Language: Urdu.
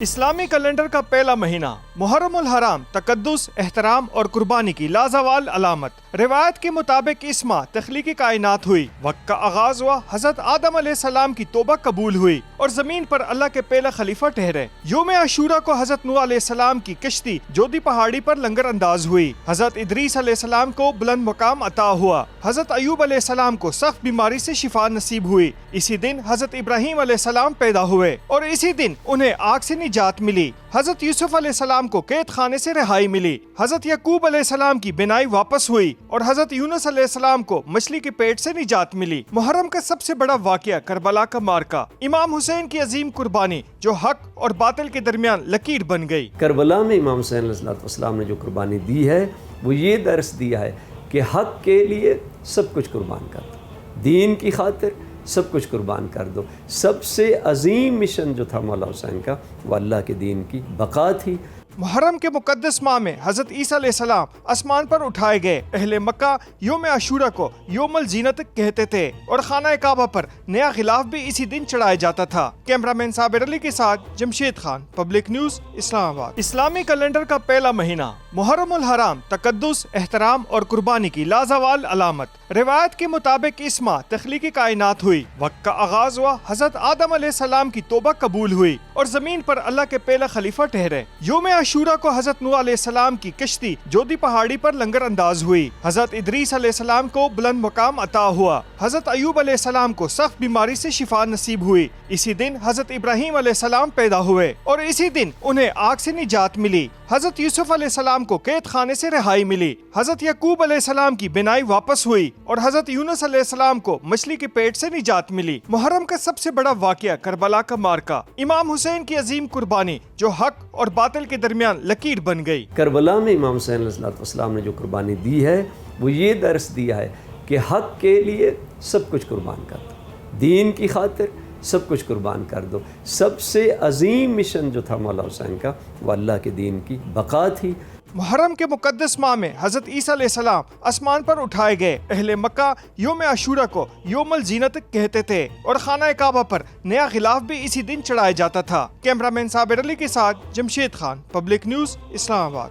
اسلامی کیلنڈر کا پہلا مہینہ محرم الحرام تقدس، احترام اور قربانی کی لازوال علامت۔ روایت کے مطابق اس ماہ تخلیقی کائنات ہوئی، وقت کا آغاز ہوا، حضرت آدم علیہ السلام کی توبہ قبول ہوئی اور زمین پر اللہ کے پہلا خلیفہ ٹھہرے۔ یوم عاشورہ کو حضرت نوح علیہ السلام کی کشتی جودی پہاڑی پر لنگر انداز ہوئی۔ حضرت ادریس علیہ السلام کو بلند مقام عطا ہوا۔ حضرت ایوب علیہ السلام کو سخت بیماری سے شفا نصیب ہوئی۔ اسی دن حضرت ابراہیم علیہ السلام پیدا ہوئے اور اسی دن انہیں آگ سے نجات ملی۔ حضرت یوسف علیہ السلام کو قید خانے سے رہائی ملی۔ حضرت یعقوب علیہ السلام کی بینائی واپس ہوئی اور حضرت یونس علیہ السلام کو مچھلی کے پیٹ سے نجات ملی۔ محرم کا سب سے بڑا واقعہ کربلا کا معرکہ، امام حسین کی عظیم قربانی جو حق اور باطل کے درمیان لکیر بن گئی۔ کربلا میں امام حسین علیہ السلام نے جو قربانی دی ہے وہ یہ درس دیا ہے کہ حق کے لیے سب کچھ قربان کر دو، دین کی خاطر سب کچھ قربان کر دو۔ سب سے عظیم مشن جو تھا مولا حسین کا وہ اللہ کے دین کی بقا تھی۔ محرم کے مقدس ماہ میں حضرت عیسیٰ علیہ السلام آسمان پر اٹھائے گئے۔ اہل مکہ یوم عاشورہ کو یوم الزینت کہتے تھے اور خانہ کعبہ پر نیا غلاف بھی اسی دن چڑھایا جاتا تھا۔ کیمرامین صابر علی کے ساتھ جمشید خان، پبلک نیوز، اسلام آباد۔ اسلامی کیلنڈر کا پہلا مہینہ محرم الحرام تقدس، احترام اور قربانی کی لازوال علامت۔ روایت کے مطابق اس ماہ تخلیقی کائنات ہوئی، وقت کا آغاز ہوا، حضرت آدم علیہ السلام کی توبہ قبول ہوئی اور زمین پر اللہ کے پہلا خلیفہ ٹھہرے۔ یوم عاشورہ کو حضرت نوح علیہ السلام کی کشتی جودی پہاڑی پر لنگر انداز ہوئی۔ حضرت ادریس علیہ السلام کو بلند مقام عطا ہوا۔ حضرت ایوب علیہ السلام کو سخت بیماری سے شفا نصیب ہوئی۔ اسی دن حضرت ابراہیم علیہ السلام پیدا ہوئے اور اسی دن انہیں آگ سے نجات ملی۔ حضرت یوسف علیہ السلام کو قید خانے سے رہائی ملی۔ حضرت یعقوب علیہ السلام کی بینائی واپس ہوئی اور حضرت یونس علیہ السلام کو مچھلی کے پیٹ سے نجات ملی۔ محرم کا سب سے بڑا واقعہ کربلا کا معرکہ، امام حسین کی عظیم قربانی جو حق اور باطل کے درمیان لکیر بن گئی۔ کربلا میں امام حسین علیہ السلام نے جو قربانی دی ہے وہ یہ درس دیا ہے کہ حق کے لیے سب کچھ قربان کر دو، دین کی خاطر سب کچھ قربان کر دو۔ سب سے عظیم مشن جو تھا مولا حسین کا وہ اللہ کے دین کی بقا تھی۔ محرم کے مقدس ماہ میں حضرت عیسیٰ علیہ السلام آسمان پر اٹھائے گئے۔ اہل مکہ یوم عاشورہ کو یوم الزینت کہتے تھے اور خانہ کعبہ پر نیا غلاف بھی اسی دن چڑھایا جاتا تھا۔ کیمرامین صابر علی کے ساتھ جمشید خان، پبلک نیوز، اسلام آباد۔